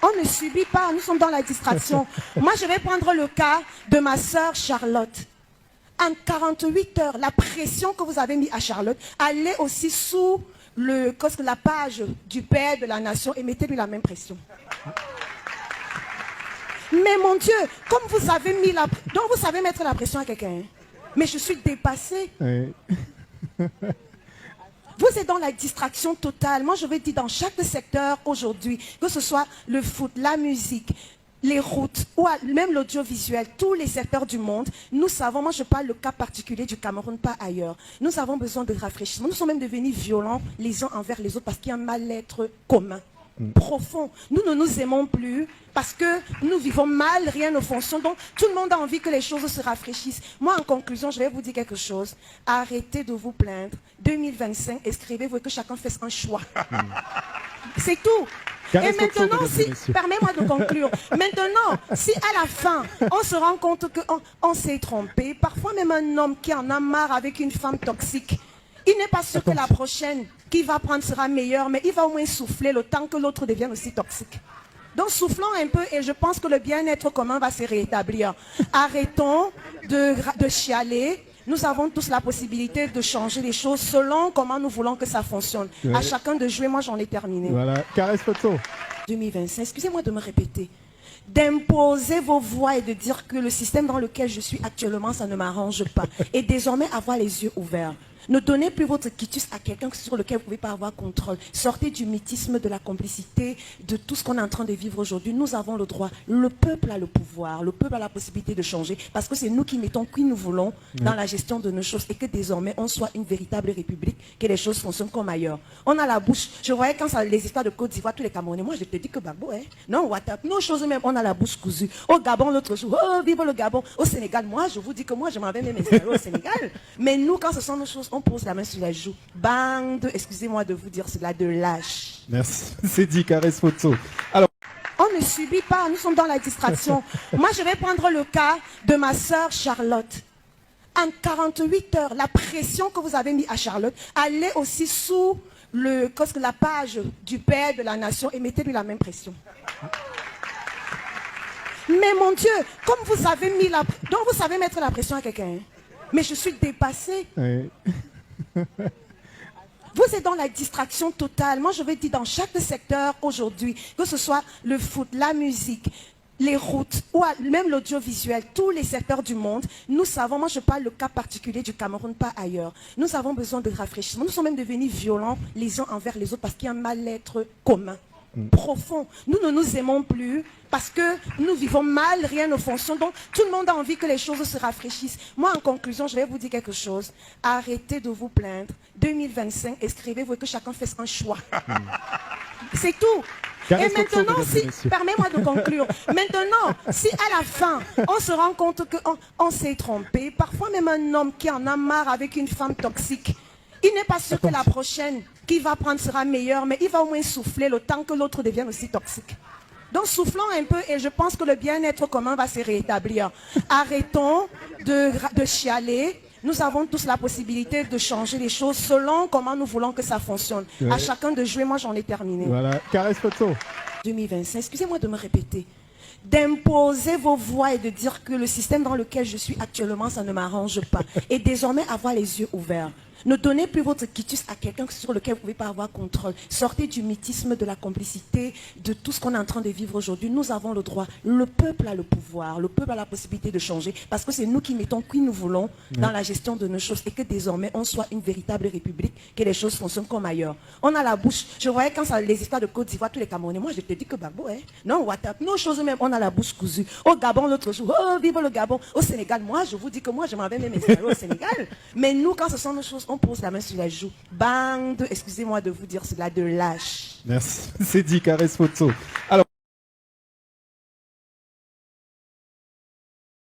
On ne subit pas, nous sommes dans la distraction. Moi, je vais prendre le cas de ma sœur Charlotte. En 48 heures, la pression que vous avez mise à Charlotte, allez aussi sous la page du Père de la Nation et mettez-lui la même pression. Mais mon Dieu, comme vous avez mis la... Donc vous savez mettre la pression à quelqu'un. Hein? Mais je suis dépassée. Oui. Vous êtes dans la distraction totale. Moi, je vais dire dans chaque secteur aujourd'hui, que ce soit le foot, la musique, les routes, ou même l'audiovisuel, tous les secteurs du monde, nous savons, moi je parle le cas particulier du Cameroun, pas ailleurs. Nous avons besoin de rafraîchissement. Nous sommes même devenus violents les uns envers les autres parce qu'il y a un mal-être commun. Profond. Nous ne nous aimons plus parce que nous vivons mal, rien ne fonctionne. Donc, tout le monde a envie que les choses se rafraîchissent. Moi, en conclusion, je vais vous dire quelque chose. Arrêtez de vous plaindre. 2025, inscrivez-vous et que chacun fasse un choix. C'est tout. Et maintenant, permets-moi de conclure. Maintenant, si à la fin, on se rend compte qu'on s'est trompé, parfois même un homme qui en a marre avec une femme toxique, il n'est pas sûr que la prochaine qui va prendre sera meilleure, mais il va au moins souffler le temps que l'autre devienne aussi toxique. Donc soufflons un peu et je pense que le bien-être commun va se rétablir. Arrêtons de chialer. Nous avons tous la possibilité de changer les choses selon comment nous voulons que ça fonctionne. Ouais. À chacun de jouer, moi j'en ai terminé. Voilà, caresse photo. 2025, excusez-moi de me répéter. D'imposer vos voix et de dire que le système dans lequel je suis actuellement, ça ne m'arrange pas. Et désormais avoir les yeux ouverts. Ne donnez plus votre quitus à quelqu'un sur lequel vous ne pouvez pas avoir contrôle. Sortez du mythisme, de la complicité, de tout ce qu'on est en train de vivre aujourd'hui. Nous avons le droit. Le peuple a le pouvoir. Le peuple a la possibilité de changer. Parce que c'est nous qui mettons qui nous voulons dans la gestion de nos choses. Et que désormais, on soit une véritable république, que les choses fonctionnent comme ailleurs. On a la bouche. Je voyais quand les histoires de Côte d'Ivoire, tous les Camerounais. Moi, je te dis que Babo, hein. Non, WhatsApp. Nos choses même, on a la bouche cousue. Au Gabon, l'autre jour. Oh, vive le Gabon. Au Sénégal, moi, je vous dis que moi, je m'en vais même installer au Sénégal. Mais nous, quand ce sont nos choses, on pose la main sur la joue. Bande, excusez-moi de vous dire cela, de lâche. Merci, c'est dit, caresse photo. Alors, on ne subit pas, nous sommes dans la distraction. Moi, je vais prendre le cas de ma sœur Charlotte. En 48 heures, la pression que vous avez mise à Charlotte, allez aussi sous la page du Père de la Nation et mettez-lui la même pression. Mais mon Dieu, comme vous avez mis la... Donc vous savez mettre la pression à quelqu'un. Hein? Mais je suis dépassée. Oui. Vous êtes dans la distraction totale. Moi, je vais dire dans chaque secteur aujourd'hui, que ce soit le foot, la musique, les routes, ou même l'audiovisuel, tous les secteurs du monde, nous savons, moi je parle le cas particulier du Cameroun, pas ailleurs. Nous avons besoin de rafraîchissement. Nous sommes même devenus violents les uns envers les autres parce qu'il y a un mal-être commun. Profond. Nous ne nous aimons plus parce que nous vivons mal, rien ne fonctionne. Donc, tout le monde a envie que les choses se rafraîchissent. Moi, en conclusion, je vais vous dire quelque chose. Arrêtez de vous plaindre. 2025, inscrivez-vous et que chacun fasse un choix. C'est tout. Et maintenant, permets-moi de conclure. Maintenant, si à la fin, on se rend compte qu'on s'est trompé, parfois même un homme qui en a marre avec une femme toxique, il n'est pas sûr que la prochaine qui va prendre sera meilleure, mais il va au moins souffler le temps que l'autre devienne aussi toxique. Donc soufflons un peu et je pense que le bien-être commun va se rétablir. Arrêtons de chialer. Nous avons tous la possibilité de changer les choses selon comment nous voulons que ça fonctionne. Ouais. À chacun de jouer, moi j'en ai terminé. Voilà, caresse photo. 2025, excusez-moi de me répéter. D'imposer vos voix et de dire que le système dans lequel je suis actuellement, ça ne m'arrange pas. Et désormais avoir les yeux ouverts. Ne donnez plus votre quitus à quelqu'un sur lequel vous ne pouvez pas avoir contrôle. Sortez du mythisme, de la complicité, de tout ce qu'on est en train de vivre aujourd'hui. Nous avons le droit. Le peuple a le pouvoir. Le peuple a la possibilité de changer. Parce que c'est nous qui mettons qui nous voulons dans la gestion de nos choses. Et que désormais, on soit une véritable république, que les choses fonctionnent comme ailleurs. On a la bouche. Je voyais quand les histoires de Côte d'Ivoire, tous les Camerounais. Moi, je te dis que Babo, hein. Non, WhatsApp. Nos choses même, on a la bouche cousue. Au Gabon, l'autre jour. Oh, vive le Gabon. Au Sénégal, moi, je vous dis que moi, je m'en vais même installer au Sénégal. Mais nous, quand ce sont nos choses, on pose la main sur la joue. Bande, excusez-moi de vous dire cela, de lâche. Merci, c'est dit, caresse photo. Alors,